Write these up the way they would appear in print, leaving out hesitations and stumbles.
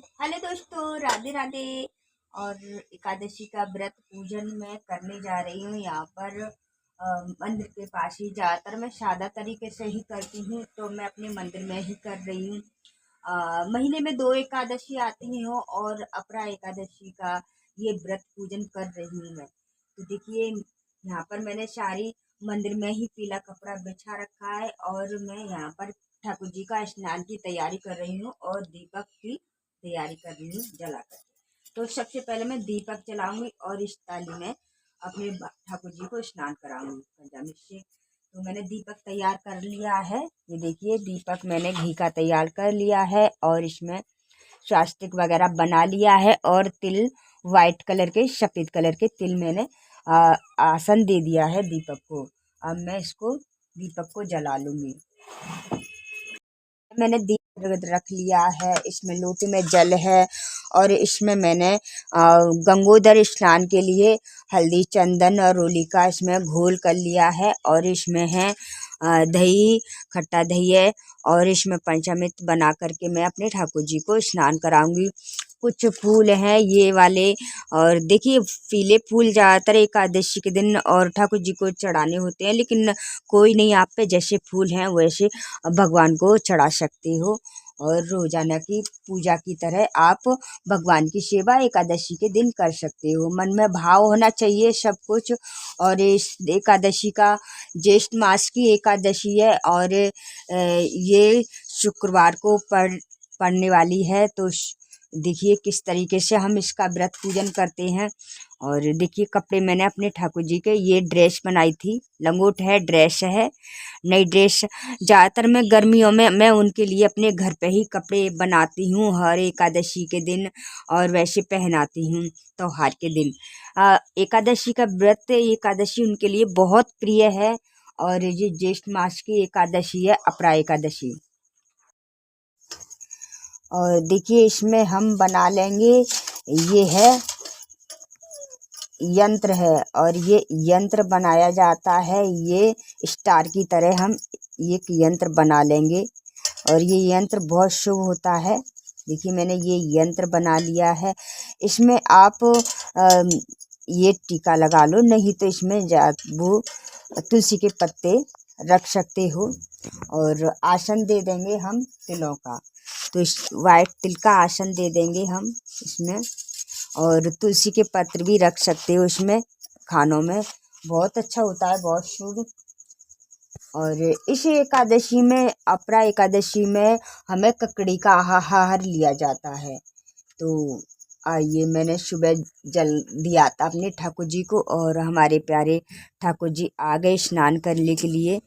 Hello दोस्तों, राधे राधे। और एकादशी का व्रत पूजन मैं करने जा रही हूँ यहाँ पर मंदिर के पास ही। ज़्यादातर मैं सादा तरीके से ही करती हूँ, तो मैं अपने मंदिर में ही कर रही हूँ। महीने में 2 एकादशी आती हैं और अपरा एकादशी का ये व्रत पूजन कर रही हूँ मैं। तो देखिए, यहाँ पर मैंने सारी मंदिर में ही पीला कपड़ा बिछा रखा है और मैं यहाँ पर ठाकुर जी का स्नान की तैयारी कर रही हूँ और दीपक की तैयारी कर रही हूँ जला कर। तो सबसे पहले मैं दीपक जलाऊंगी और इस थाली में अपने ठाकुर जी को स्नान कराऊंगी पंचामृत से। तो मैंने दीपक तैयार कर लिया है। ये देखिए, दीपक मैंने घी का तैयार कर लिया है और इसमें स्वास्तिक वगैरह बना लिया है और तिल, वाइट कलर के सफ़ेद कलर के तिल मैंने आसन दे दिया है दीपक को। अब मैं इसको दीपक को जला लूंगी। मैंने दीप रख लिया है, इसमें लोटे में जल है और इसमें मैंने गंगोदर स्नान के लिए हल्दी, चंदन और रोली का इसमें घोल कर लिया है और इसमें है दही, खट्टा दही है और इसमें पंचामृत बना करके मैं अपने ठाकुर जी को स्नान कराऊंगी। कुछ फूल हैं ये वाले, और देखिए पीले फूल ज़्यादातर एकादशी के दिन और ठाकुर जी को चढ़ाने होते हैं, लेकिन कोई नहीं, आप पे जैसे फूल हैं वैसे भगवान को चढ़ा सकते हो। और रोजाना की पूजा की तरह आप भगवान की सेवा एकादशी के दिन कर सकते हो। मन में भाव होना चाहिए सब कुछ। और इस एकादशी का ज्येष्ठ मास की एकादशी है और ये शुक्रवार को पड़ने वाली है। तो देखिए किस तरीके से हम इसका व्रत पूजन करते हैं। और देखिए, कपड़े मैंने अपने ठाकुर जी के ये ड्रेस बनाई थी, लंगोट है, ड्रेस है, नई ड्रेस। ज़्यादातर मैं गर्मियों में मैं उनके लिए अपने घर पे ही कपड़े बनाती हूँ हर एकादशी के दिन, और वैसे पहनाती हूँ त्योहार के दिन। एकादशी का व्रत, एकादशी उनके लिए बहुत प्रिय है। और ये ज्येष्ठ मास की एकादशी है, अपरा एकादशी। और देखिए, इसमें हम बना लेंगे, ये है यंत्र है और ये यंत्र बनाया जाता है, ये स्टार की तरह हम एक यंत्र बना लेंगे और ये यंत्र बहुत शुभ होता है। देखिए, मैंने ये यंत्र बना लिया है। इसमें आप ये टीका लगा लो, नहीं तो इसमें वो तुलसी के पत्ते रख सकते हो। और आसन दे देंगे हम तिलों का, तो इस वाइट तिल का आसन दे देंगे हम इसमें। और तुलसी के पत्र भी रख सकते हो इसमें, खानों में बहुत अच्छा होता है, बहुत शुभ। और इस एकादशी में, अपरा एकादशी में हमें ककड़ी का आहार लिया जाता है। तो आइए, मैंने सुबह जल दिया था अपने ठाकुर जी को और हमारे प्यारे ठाकुर जी आ गए स्नान करने के लिए,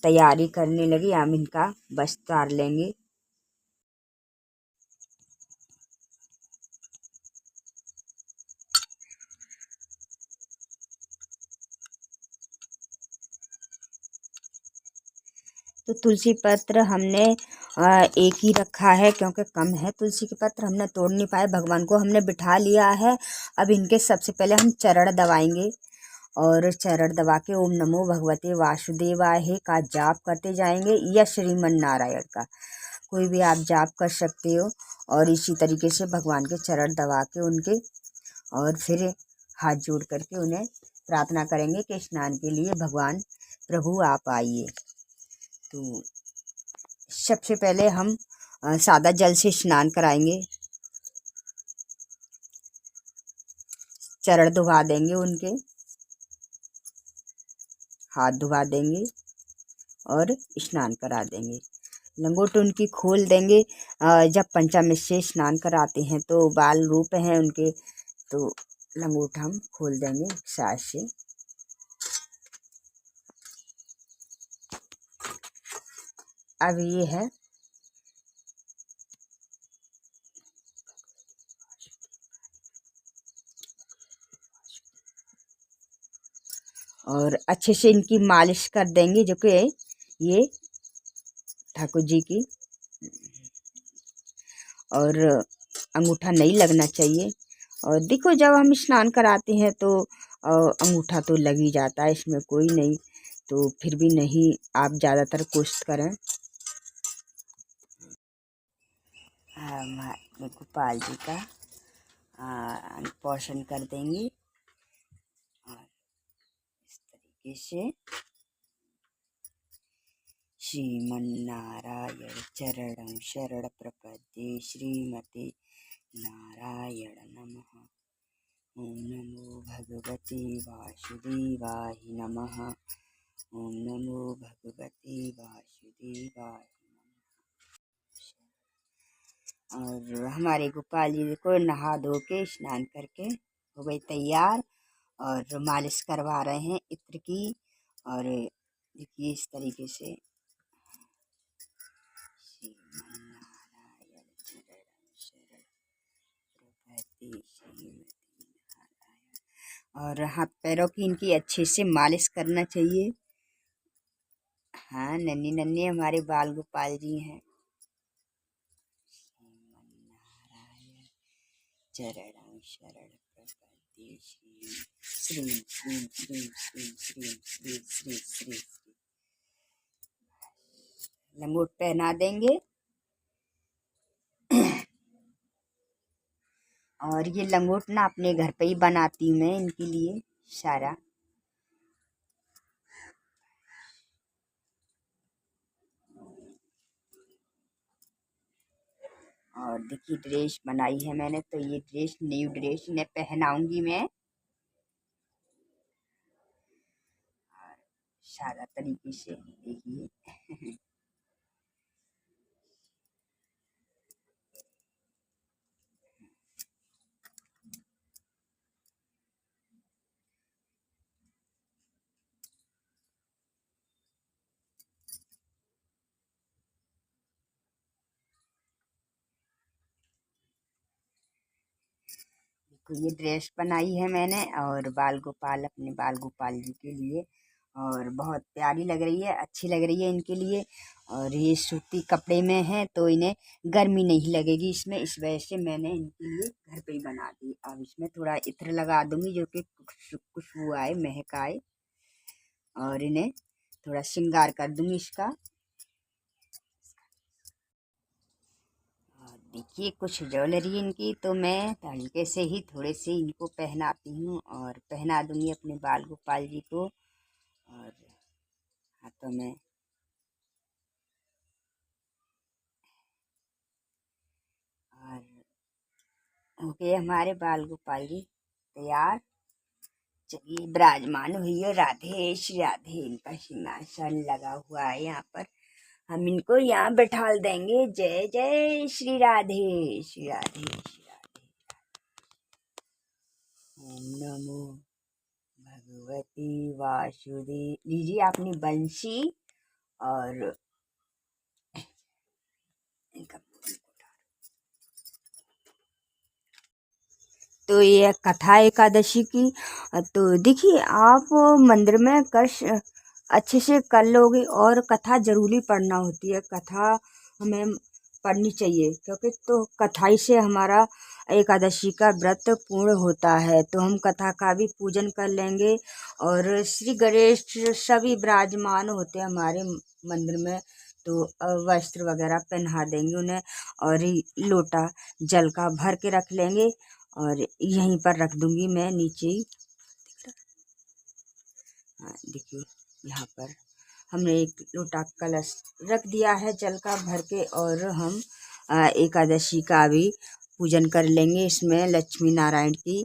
तैयारी करने लगी। हम इनका वस्त्र उतार लेंगे। तो तुलसी पत्र हमने एक ही रखा है क्योंकि कम है तुलसी के पत्र, हमने तोड़ नहीं पाए। भगवान को हमने बिठा लिया है। अब इनके सबसे पहले हम चरण दबाएंगे और चरण दबा के ओम नमो भगवते वासुदेवाय का जाप करते जाएंगे, या श्रीमन नारायण का कोई भी आप जाप कर सकते हो। और इसी तरीके से भगवान के चरण दबा के उनके, और फिर हाथ जोड़ करके उन्हें प्रार्थना करेंगे कि स्नान के लिए भगवान प्रभु आप आइए। तो सबसे पहले हम सादा जल से स्नान कराएंगे, चरण धुवा देंगे उनके, हाथ धुवा देंगे और स्नान करा देंगे। लंगोट उनकी खोल देंगे। जब पंचामृत से स्नान कराते हैं तो बाल रूप हैं उनके, तो लंगोट हम खोल देंगे सास से। अब ये है और अच्छे से इनकी मालिश कर देंगे, जो कि ये ठाकुर जी की, और अंगूठा नहीं लगना चाहिए। और देखो, जब हम स्नान कराते हैं तो अंगूठा तो लग ही जाता है, इसमें कोई नहीं, तो फिर भी नहीं, आप ज़्यादातर कोशिश करें। हम अपने गोपाल जी का पोषण कर देंगे। और इस तरीके से श्रीमन्नारायण चरणं शरण प्रपद्ये श्रीमते नारायण नमः। ओम नमो भगवते वासुदेवाय नमः। ओम नमो भगवते वासुदेवाय। और हमारे गोपाल जी को नहा धो के स्नान करके हो गई तैयार और मालिश करवा रहे हैं इत्र की। और देखिए इस तरीके से श्रीमन्नारायण चरणं शरण प्रपद्ये श्रीमते नारायण। और हाथ पैरों की इनकी अच्छे से मालिश करना चाहिए। हाँ, नन्ही नन्ही हमारे बाल गोपाल जी हैं। चरणं शरण प्रपद्ये श्री श्री श्री श्री श्री श्री श्री श्री। लंगोट पहना देंगे। और ये लंगोट ना अपने घर पे ही बनाती हूँ मैं इनके लिए सारा। और देखिए ड्रेस बनाई है मैंने, तो ये ड्रेस न्यू ड्रेस इन्हें पहनाऊंगी मैं सारा तरीके से। देखिए तो ये ड्रेस बनाई है मैंने और बाल गोपाल अपने बाल गोपाल जी के लिए। और बहुत प्यारी लग रही है, अच्छी लग रही है इनके लिए। और ये सूती कपड़े में है तो इन्हें गर्मी नहीं लगेगी इसमें, इस वजह से मैंने इनके लिए घर पे ही बना दी। अब इसमें थोड़ा इत्र लगा दूंगी जो कि खुशबू आए, महक आए। और इन्हें थोड़ा श्रृंगार कर दूंगी इसका। देखिए कुछ ज्वेलरी इनकी तो मैं हल्के से ही थोड़े से इनको पहनाती हूँ और पहना दूंगी अपने बाल गोपाल जी को। और हाथों में और हो गए हमारे बाल गोपाल जी तैयार। चलिए विराजमान हुई है राधे श्री राधे। इनका सिंहासन लगा हुआ है यहाँ पर, हम इनको यहाँ बैठा देंगे। जय जय श्री राधे श्री राधे श्री राधे। ओम नमो भगवती वासुदेव। लीजिए अपनी बंसी और इनका। तो ये कथा एकादशी की, तो देखिए आप मंदिर में अच्छे से कर लोगे। और कथा जरूरी पढ़ना होती है, कथा हमें पढ़नी चाहिए क्योंकि तो कथा ही से हमारा एकादशी का व्रत पूर्ण होता है। तो हम कथा का भी पूजन कर लेंगे। और श्री गणेश सभी विराजमान होते हैं हमारे मंदिर में, तो वस्त्र वगैरह पहना देंगे उन्हें। और लोटा जल का भर के रख लेंगे और यहीं पर रख दूंगी मैं नीचे ही। हाँ देखिए यहाँ पर हमने एक लोटा कलश रख दिया है जल का भर के। और हम एकादशी का भी पूजन कर लेंगे। इसमें लक्ष्मी नारायण की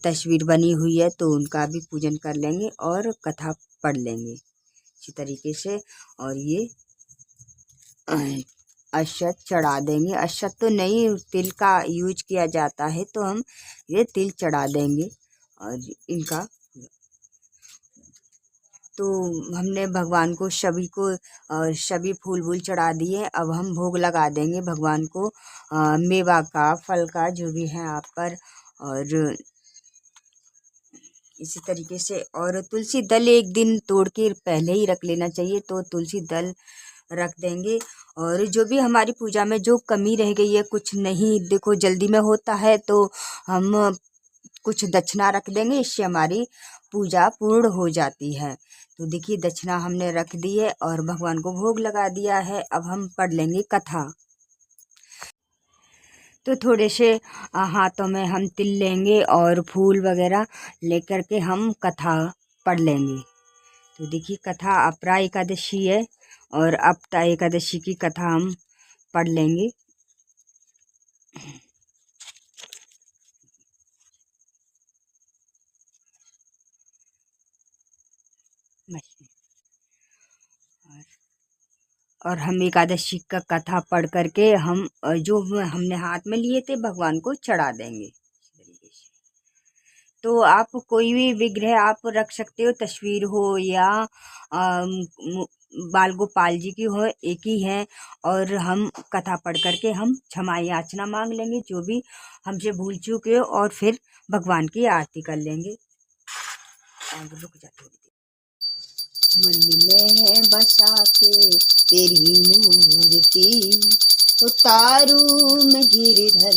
तस्वीर बनी हुई है तो उनका भी पूजन कर लेंगे और कथा पढ़ लेंगे इसी तरीके से। और ये अक्षत चढ़ा देंगे। अक्षत तो नहीं, तिल का यूज किया जाता है तो हम ये तिल चढ़ा देंगे। और इनका तो हमने भगवान को सभी को सभी फूल वूल चढ़ा दिए। अब हम भोग लगा देंगे भगवान को मेवा का, फल का, जो भी है आप पर। और इसी तरीके से और तुलसी दल एक दिन तोड़ के पहले ही रख लेना चाहिए, तो तुलसी दल रख देंगे। और जो भी हमारी पूजा में जो कमी रह गई है, कुछ नहीं देखो जल्दी में होता है तो हम कुछ दक्षिणा रख देंगे, इससे हमारी पूजा पूर्ण हो जाती है। तो देखिए दक्षिणा हमने रख दी है और भगवान को भोग लगा दिया है। अब हम पढ़ लेंगे कथा। तो थोड़े से हाथों में हम तिल लेंगे और फूल वगैरह लेकर के हम कथा पढ़ लेंगे। तो देखिए कथा अपरा एकादशी है और अपता एकादशी की कथा हम पढ़ लेंगे। और हम एकादशी का कथा पढ़ करके हम जो हमने हाथ में लिए थे भगवान को चढ़ा देंगे इस तरीके से। तो आप कोई भी विग्रह आप रख सकते हो, तस्वीर हो या बाल गोपाल जी की हो, एक ही है। और हम कथा पढ़ करके हम क्षमा याचना मांग लेंगे जो भी हमसे भूल चुके हो, और फिर भगवान की आरती कर लेंगे। रुक जा थोड़ी देर। मन में बसा के तेरी मूर्ति उतारू मैं गिरधर